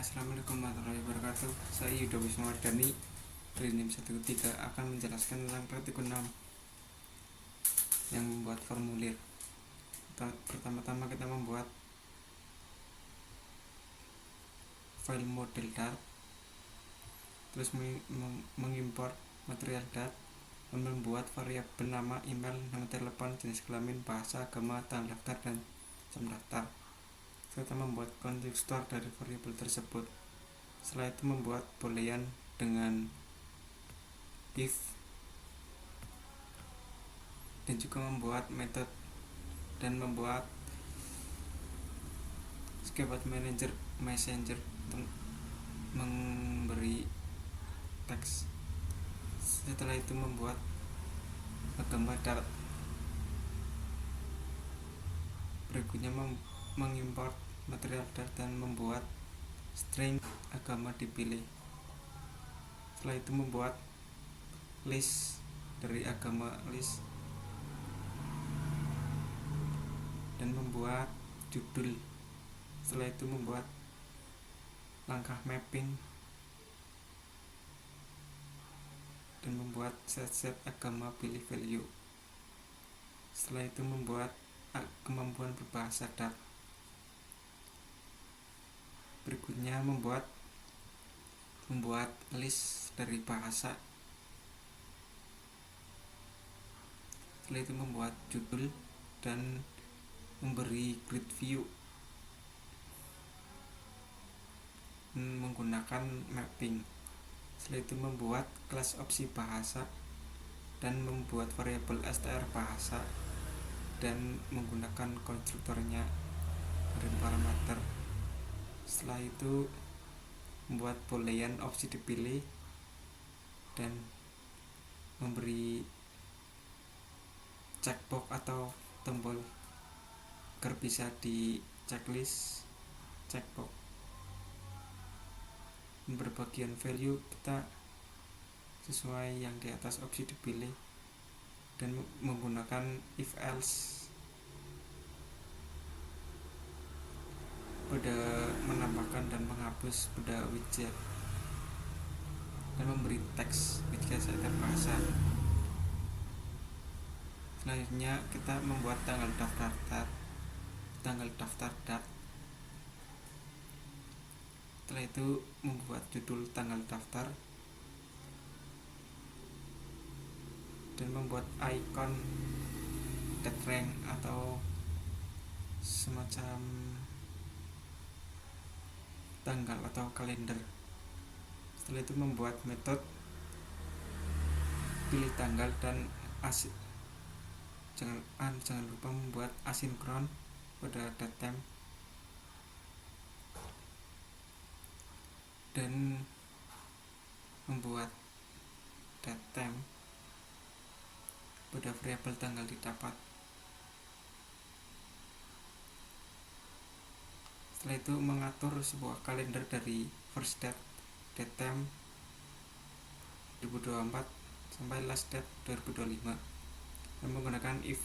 Assalamualaikum warahmatullahi wabarakatuh. Saya Yuda Wisnuwardani dari NIM 13 akan menjelaskan tentang praktikum 6 yang membuat formulir. Pertama-tama kita membuat file model Dart, terus mengimport material Dart, dan membuat variabel nama, email, nomor telepon, jenis kelamin, bahasa, agama, tanggal daftar, dan jam daftar, serta membuat konstruktor dari variabel tersebut. Setelah itu membuat boolean dengan if, dan juga membuat method dan membuat keyboard messenger untuk memberi teks. Setelah itu membuat agama Dart. Berikutnya mengimport material Dart dan membuat string agama dipilih. Setelah itu membuat list dari agama list dan membuat judul. Setelah itu membuat langkah mapping dan membuat set agama pilih value. Setelah itu membuat kemampuan berbahasa Dart. Berikutnya membuat list dari bahasa. Setelah itu membuat judul dan memberi grid view menggunakan mapping. Setelah itu membuat kelas opsi bahasa dan membuat variabel str bahasa dan menggunakan konstruktornya dari parameter. Setelah itu membuat boolean opsi dipilih dan memberi checkbox atau tombol agar bisa di checklist checkbox. Berbagian value kita sesuai yang di atas opsi dipilih dan menggunakan if else pada menambahkan dan menghapus pada widget dan memberi teks widget setter bahasa. Selanjutnya kita membuat tanggal daftar Dart. Setelah itu membuat judul tanggal daftar dan membuat icon date rank atau semacam tanggal atau kalender. Setelah itu membuat metode pilih tanggal dan jangan lupa membuat asinkron pada datetime dan membuat datetime pada variabel tanggal didapat. Setelah itu mengatur sebuah kalender dari first date, datetime 2024 sampai last date 2025 dan menggunakan if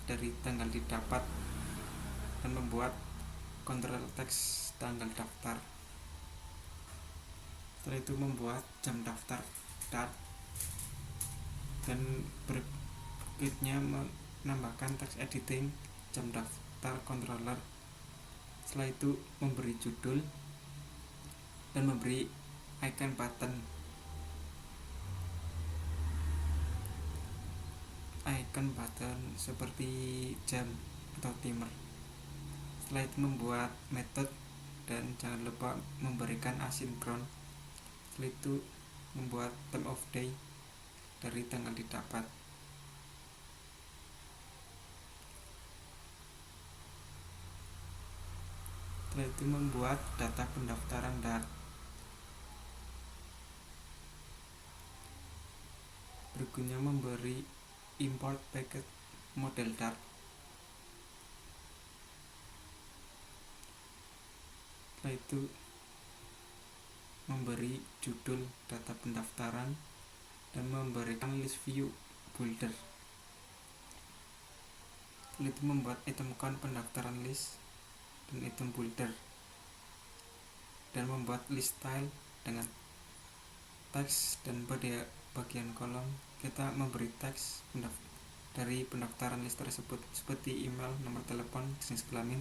dari tanggal didapat dan membuat kontrol teks tanggal daftar. Setelah itu membuat jam daftar Dart dan berikutnya menambahkan teks editing jam daftar controller. Setelah itu memberi judul dan memberi icon button seperti jam atau timer. Setelah itu membuat method dan jangan lupa memberikan asinkron. Setelah itu membuat time of day dari tanggal didapat. Setelah itu membuat data pendaftaran Dart. Berikutnya memberi import packet model Dart. Setelah itu memberi judul data pendaftaran dan memberikan list view builder. Setelah itu membuat item count pendaftaran list dan item builder. dan membuat list style dengan teks, dan pada bagian kolom kita memberi teks dari pendaftaran list tersebut seperti email, nomor telepon, jenis kelamin,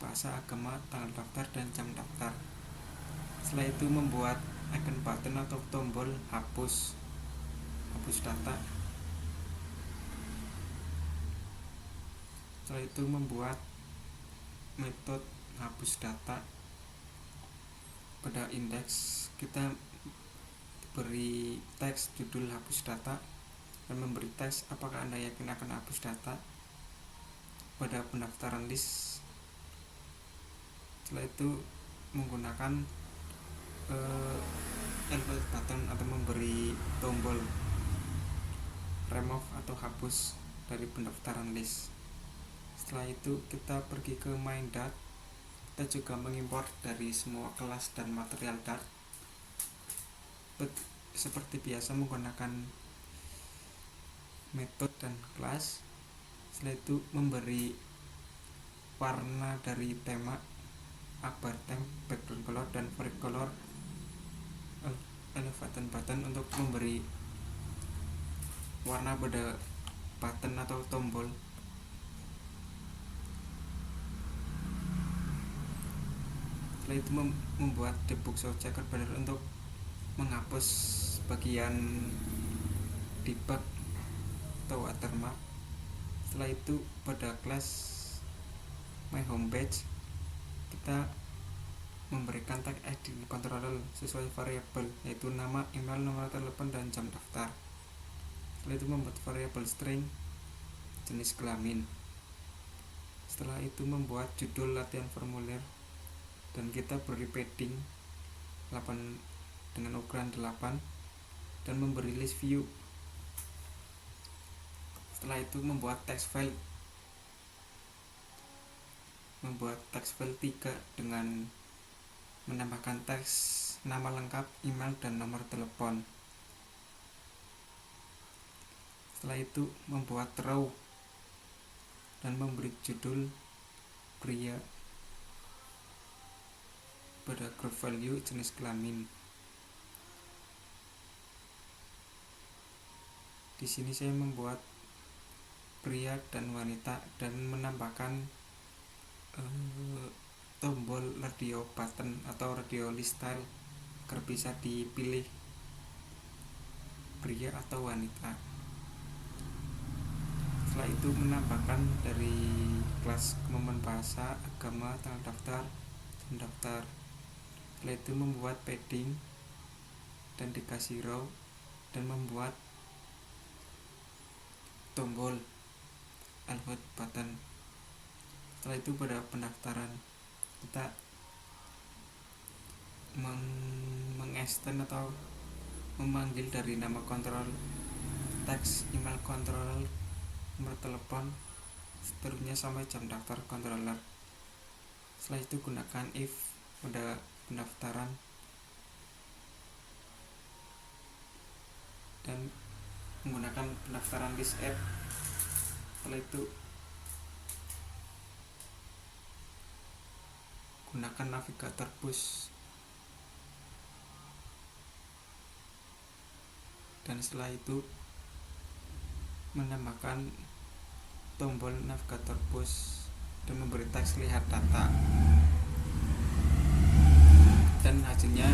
bahasa, agama, tanggal daftar, dan jam daftar. Setelah itu membuat icon button atau tombol hapus data. Setelah itu membuat metode hapus data. Pada indeks kita beri teks judul hapus data dan memberi teks apakah Anda yakin akan hapus data pada pendaftaran list. Setelah itu menggunakan elevate button atau memberi tombol remove atau hapus dari pendaftaran list. Setelah itu kita pergi ke main Dart. Kita juga mengimpor dari semua kelas dan material Dart seperti biasa menggunakan metode dan kelas. Setelah itu memberi warna dari tema, akbar temp, background color, dan favorite color elevate button untuk memberi warna pada button atau tombol. Setelah itu membuat debug show checker banner untuk menghapus bagian debug atau watermark. Setelah itu pada kelas my homepage kita memberikan tag ID controller sesuai variabel, yaitu nama, email, nomor telepon, dan jam daftar. Setelah itu membuat variabel string jenis kelamin. Setelah itu membuat judul latihan formulir dan kita beri padding 8 dengan ukuran 8 dan memberi list view. Setelah itu membuat text file 3 dengan menambahkan teks nama lengkap, email, dan nomor telepon. Setelah itu membuat row dan memberi judul pria pada group value jenis kelamin. Di sini saya membuat pria dan wanita dan menambahkan tombol radio button atau radio list style agar bisa dipilih pria atau wanita. Setelah itu menambahkan dari kelas momen bahasa, agama, tanggal daftar, jam daftar. Setelah itu membuat padding dan dikasih row dan membuat tombol elevate button. Setelah itu pada pendaftaran kita mengextend atau memanggil dari nama kontrol, teks, email controller, nomor telepon, seterusnya sampai jam daftar controller. Setelah itu gunakan if pada pendaftaran dan menggunakan pendaftaran list add. Setelah itu gunakan navigator push dan setelah itu menambahkan tombol navigator push dan memberi teks lihat data, dan hasilnya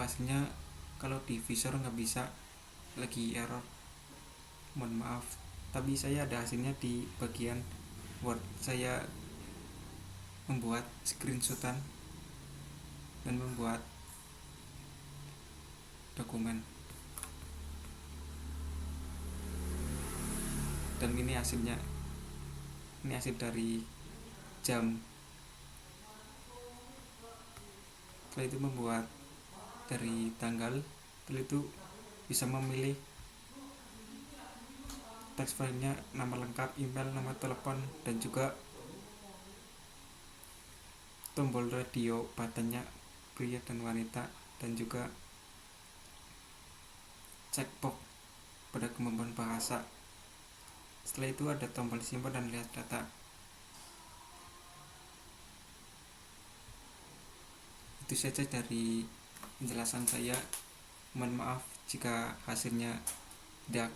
hasilnya kalau di visor nggak bisa, lagi error, mohon maaf. Tapi saya ada hasilnya di bagian Word. Saya membuat screenshotan dan membuat dokumen, dan ini hasilnya. Ini hasil dari jam. Setelah itu membuat dari tanggal. Setelah itu bisa memilih teks filenya, nama lengkap, email, nomor telepon, dan juga tombol radio buttonnya pria dan wanita, dan juga checkbox pada kemampuan bahasa. Setelah itu ada tombol simpan dan lihat data. Itu saja dari penjelasan saya. Mohon maaf jika hasilnya tidak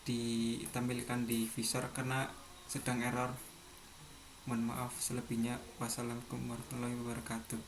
ditampilkan di visor karena sedang error. Mohon maaf selebihnya. Wassalamualaikum warahmatullahi wabarakatuh.